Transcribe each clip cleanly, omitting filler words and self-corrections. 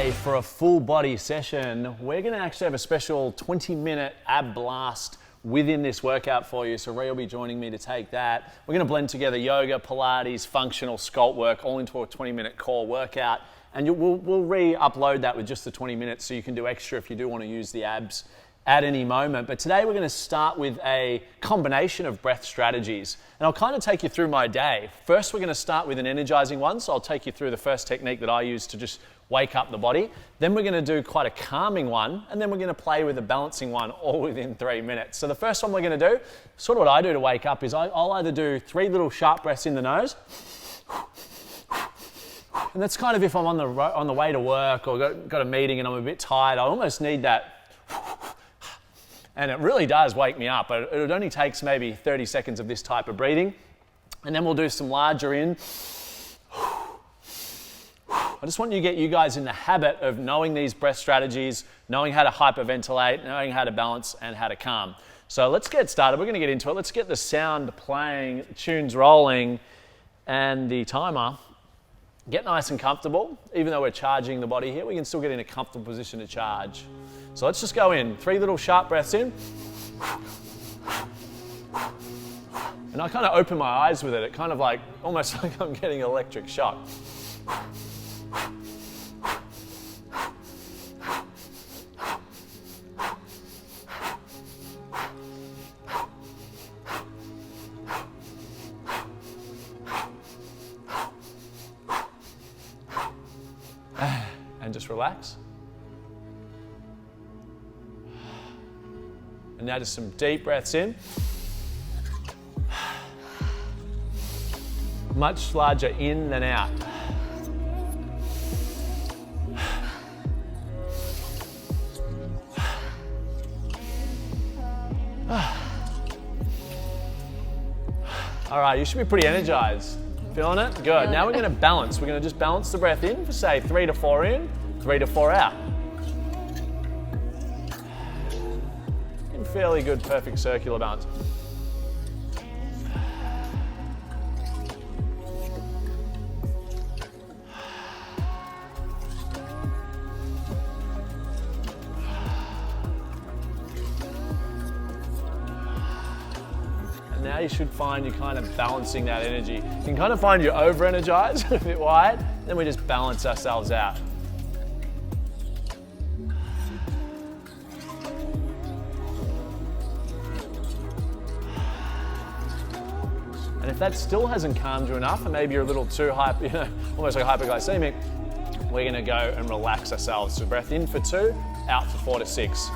today for a full body session, we're going to actually have a special 20-minute ab blast within this workout for you. So Ray will be joining me to take that. We're going to blend together yoga, Pilates, functional sculpt work all into a 20-minute core workout. And we'll re-upload that with just the 20 minutes so you can do extra if you do want to use the abs at any moment. But today we're going to start with a combination of breath strategies. And I'll kind of take you through my day. First, we're going to start with an energizing one. So I'll take you through the first technique that I use to just wake up the body. Then we're going to do quite a calming one. And then we're going to play with a balancing one all within 3 minutes. So the first one we're going to do, sort of what I do to wake up is I'll either do 3 little sharp breaths in the nose. And that's kind of if I'm on the way to work or got a meeting and I'm a bit tired, I almost need that. And it really does wake me up. It only takes maybe 30 seconds of this type of breathing. And then we'll do some larger in. I just want to get you guys in the habit of knowing these breath strategies, knowing how to hyperventilate, knowing how to balance and how to calm. So let's get started. We're going to get into it. Let's get the sound playing, tunes rolling, and the timer. Get nice and comfortable. Even though we're charging the body here, we can still get in a comfortable position to charge. So let's just go in. 3 little sharp breaths in. And I kind of open my eyes with it. It kind of like, almost like I'm getting an electric shock. And just relax. And now just some deep breaths in. Much larger in than out. All right, you should be pretty energized. Feeling it? Good. Now we're going to balance. We're going to just balance the breath in for say 3 to 4 in, 3 to 4 out. And fairly good, perfect circular balance. Now you should find you're kind of balancing that energy. You can kind of find you're over-energized, a bit wide, then we just balance ourselves out. And if that still hasn't calmed you enough, and maybe you're a little too hyper, almost like hypoglycemic, we're gonna go and relax ourselves. So breath in for 2, out for 4 to 6.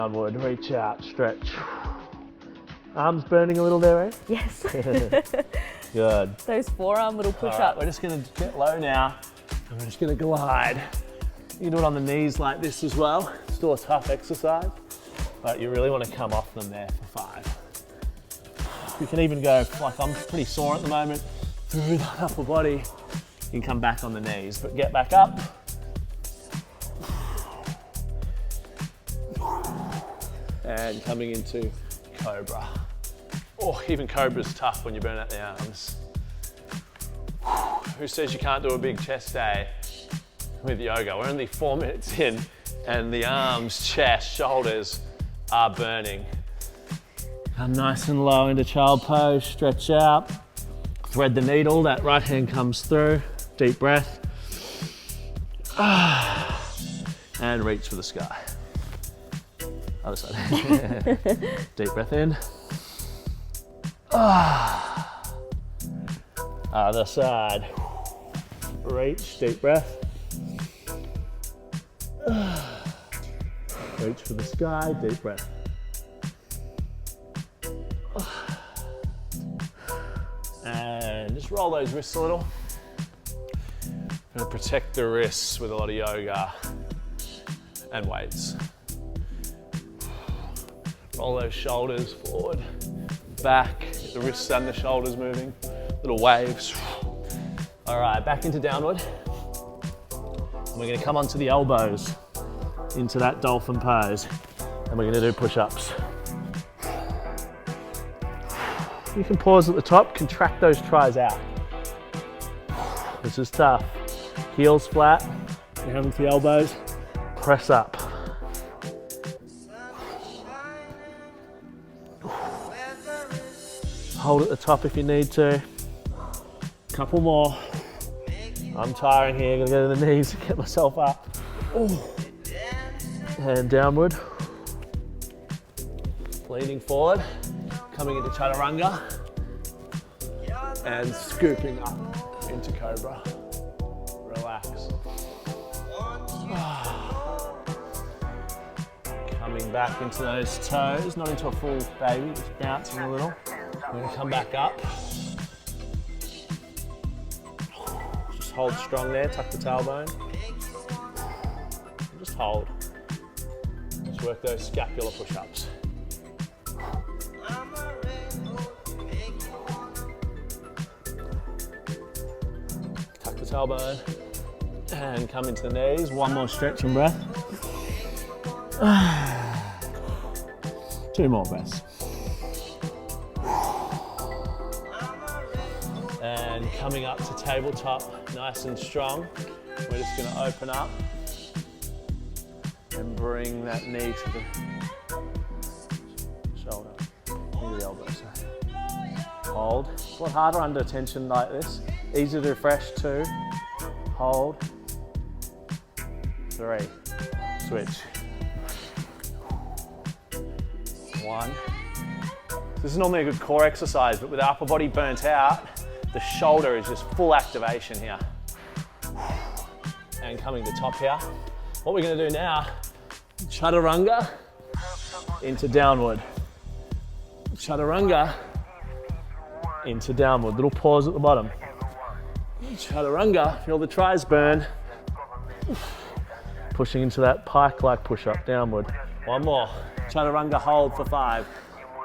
Downward, reach out, stretch. Arms burning a little there, eh? Yes. Good. Those forearm little All right, push-ups. we're just going to get low now, and we're just going to glide. You can do it on the knees like this as well. Still a tough exercise, but you really want to come off them there for 5. You can even go, like I'm pretty sore at the moment, through the upper body. You can come back on the knees, but get back up. And coming into Cobra. Oh, even Cobra's tough when you burn out the arms. Who says you can't do a big chest day with yoga? We're only 4 minutes in and the arms, chest, shoulders are burning. Come nice and low into child pose, stretch out. Thread the needle, that right hand comes through. Deep breath. And reach for the sky. Other side. Deep breath in. Other side. Reach, deep breath. Reach for the sky, deep breath. And just roll those wrists a little. Gonna protect the wrists with a lot of yoga and weights. Roll those shoulders forward, back, get the wrists and the shoulders moving, little waves. All right, back into downward. And we're gonna come onto the elbows into that dolphin pose. And we're gonna do push-ups. You can pause at the top, contract those tries out. This is tough. Heels flat, down into the elbows, press up. Hold at the top if you need to. Couple more. I'm tiring here, gonna go to the knees and get myself up. Ooh. And downward. Leaning forward, coming into chaturanga. And scooping up into cobra. Relax. Coming back into those toes, not into a full baby, just bouncing a little. We're gonna come back up. Just hold strong there, tuck the tailbone. Just hold. Just work those scapular push-ups. Tuck the tailbone and come into the knees. One more stretch and breath. 2 more breaths. And coming up to tabletop, nice and strong. We're just gonna open up and bring that knee to the shoulder, into the elbow, sorry. Hold. It's a lot harder under tension like this. Easy to refresh, 2. Hold. 3. Switch. 1. This is normally a good core exercise, but with the upper body burnt out, the shoulder is just full activation here. And coming to top here. What we're gonna do now, chaturanga into downward. Chaturanga into downward. Little pause at the bottom. Chaturanga, feel the tries burn. Pushing into that pike-like push-up, downward. 1 more. Chaturanga, hold for 5,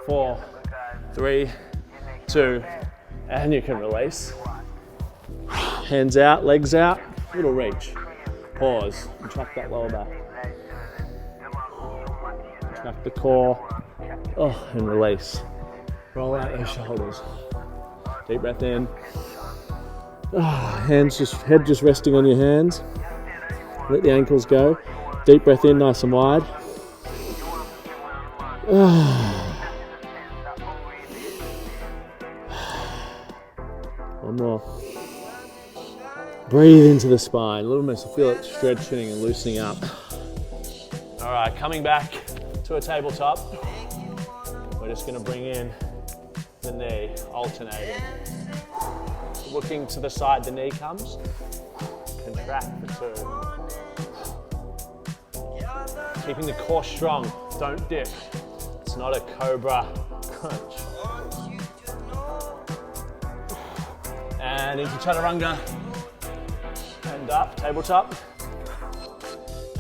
4, 3, 2, and you can release. Hands out, legs out, little reach. Pause, contract that lower back. Contract the core, and release. Roll out those shoulders. Deep breath in. Head just resting on your hands. Let the ankles go. Deep breath in, nice and wide. One more. Breathe into the spine. A little bit, feel it stretching and loosening up. All right, coming back to a tabletop. We're just gonna bring in the knee, alternating. Looking to the side the knee comes. Contract for 2. Keeping the core strong, don't dip. It's not a cobra crunch. And into chaturanga. And up, tabletop.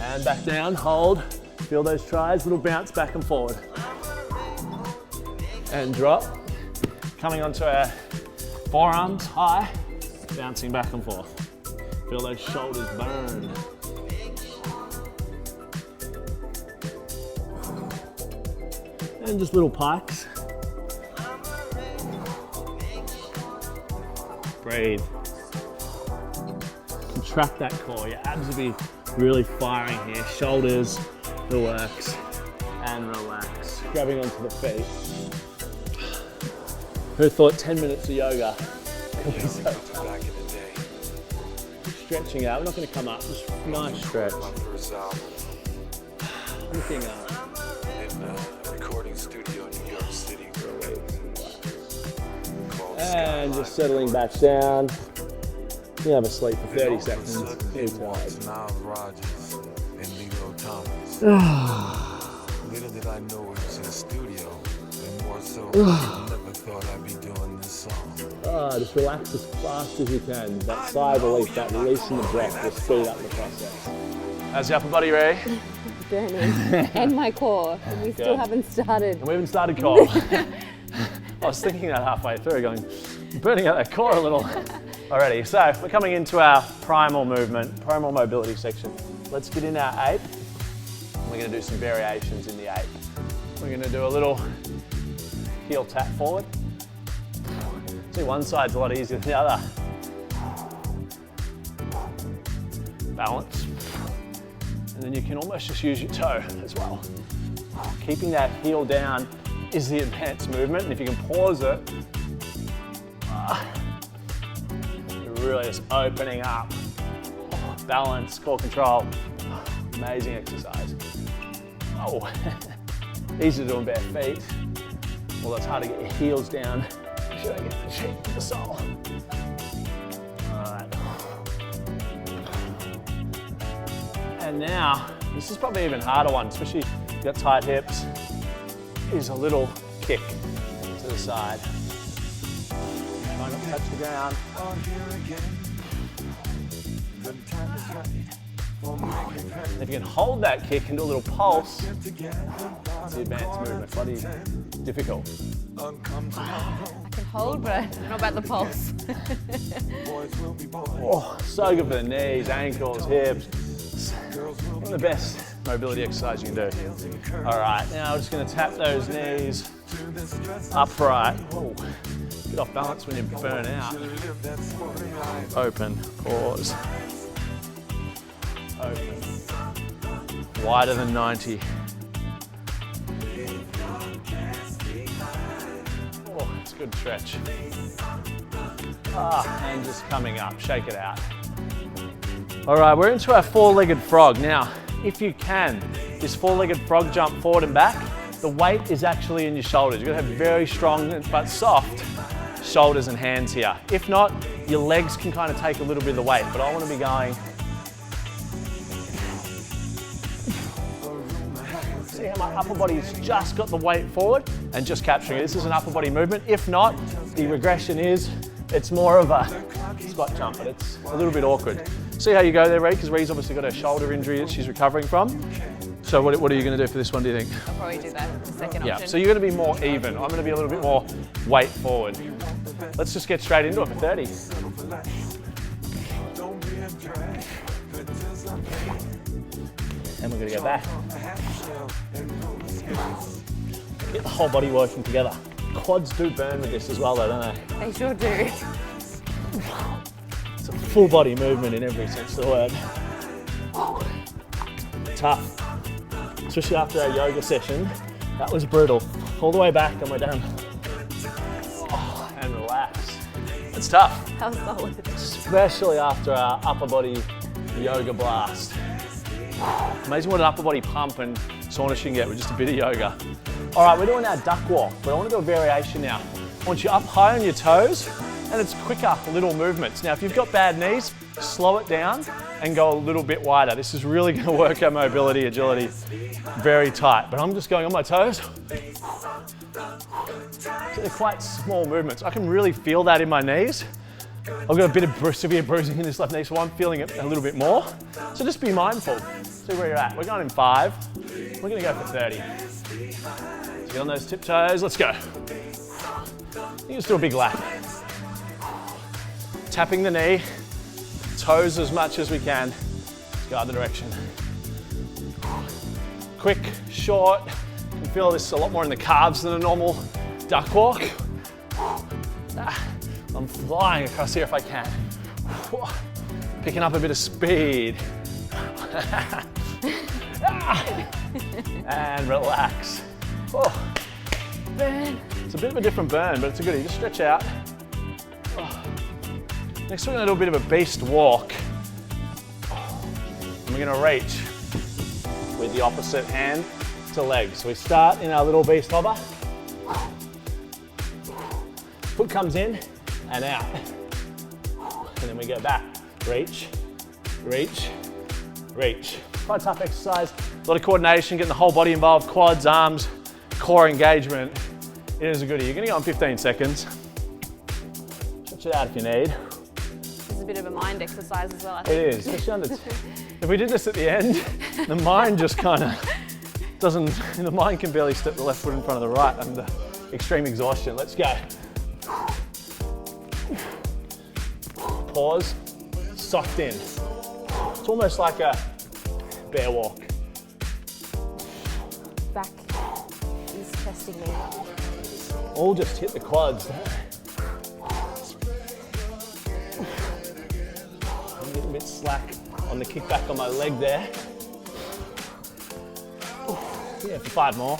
And back down, hold. Feel those tries, little bounce back and forward. And drop. Coming onto our forearms high, bouncing back and forth. Feel those shoulders burn. And just little pikes. Breathe. Contract that core. Your abs will be really firing here. Shoulders, the works. And relax. Grabbing onto the feet. Who thought 10 minutes of yoga could be so tough? Stretching out. We're not going to come up. Just nice stretch. Looking up. Recording studio in New York City. And just settling back down. You have a sleep for 30 seconds. Too tired. Nile Rodgers and Lilo Thomas. Little did I know it was in the studio, and more so, I never thought I'd be doing this song. Just relax as fast as you can. That sigh of relief, that release in the breath will speed up the process. How's your upper body, Ray? Burning. And my core. And we still haven't started. And we haven't started core. I was thinking that halfway through, going, burning out that core a little already. So we're coming into our primal movement, primal mobility section. Let's get in our ape. We're going to do some variations in the ape. We're going to do a little heel tap forward. See, one side's a lot easier than the other. Balance. And then you can almost just use your toe as well. Keeping that heel down is the advanced movement, and if you can pause it, you're really just opening up. Balance, core control, amazing exercise. Oh, easy to do on bare feet, although it's hard to get your heels down. Should I get the shape of the sole? All right. And now, this is probably even harder one, especially if you've got tight hips, is a little kick to the side. Try not to touch the ground. And if you can hold that kick and do a little pulse, it's the advanced movement. Bloody difficult. I can hold, but I don't know about the pulse. Oh, so good for the knees, ankles, hips. One of the best mobility exercise you can do. All right, now we're just going to tap those knees upright. Oh, get off balance when you burn out. Open, pause. Open. Wider than 90. Oh, it's a good stretch. And just coming up, shake it out. All right, we're into our four-legged frog. Now, if you can, this four-legged frog jump forward and back, the weight is actually in your shoulders. You're gonna have very strong but soft shoulders and hands here. If not, your legs can kind of take a little bit of the weight, but I wanna be going. See how my upper body's just got the weight forward and just capturing it. This is an upper body movement. If not, the regression is, it's more of a squat jump, but it's a little bit awkward. See how you go there, Ree? Because Ree's obviously got a shoulder injury that she's recovering from. So what are you going to do for this one, do you think? I'll probably do that, the second option. Yeah, so you're going to be more even. I'm going to be a little bit more weight forward. Let's just get straight into it for 30. And we're going to go back. Get the whole body working together. Quads do burn with this as well though, don't they? They sure do. It's a full body movement in every sense of the word. Tough. Especially after our yoga session. That was brutal. All the way back and we're done. Oh, and relax. It's tough. How solid. Especially after our upper body yoga blast. Amazing what an upper body pump and sauna you can get with just a bit of yoga. All right, we're doing our duck walk, but I want to do a variation now. I want you up high on your toes, and it's quicker little movements. Now, if you've got bad knees, slow it down and go a little bit wider. This is really going to work our mobility, agility very tight. But I'm just going on my toes. So they're quite small movements. I can really feel that in my knees. I've got a bit of severe bruising in this left knee, so I'm feeling it a little bit more. So just be mindful. See where you're at. We're going in 5. We're going to go for 30. So get on those tiptoes. Let's go. You can do a big lap. Tapping the knee, toes as much as we can. Let's go other direction. Quick, short. You can feel this a lot more in the calves than a normal duck walk. I'm flying across here if I can. Picking up a bit of speed. And relax. Burn. It's a bit of a different burn, but it's a goodie. Just stretch out. Next, we're going to do a bit of a beast walk. And we're going to reach with the opposite hand to leg. So we start in our little beast hopper. Foot comes in and out. And then we go back. Reach, reach, reach. Quite a tough exercise. A lot of coordination, getting the whole body involved, quads, arms, core engagement. It is a goodie. You're going to go in 15 seconds. Stretch it out if you need. It's a bit of a mind exercise as well, I It think. is, especially under. If we did this at the end, the mind just kind of doesn't. The mind can barely step the left foot in front of the right under extreme exhaustion. Let's go. Pause. Soft in. It's almost like a bear walk. Back is testing me. All just hit the quads. I'm getting a bit slack on the kickback on my leg there. Yeah, for 5 more.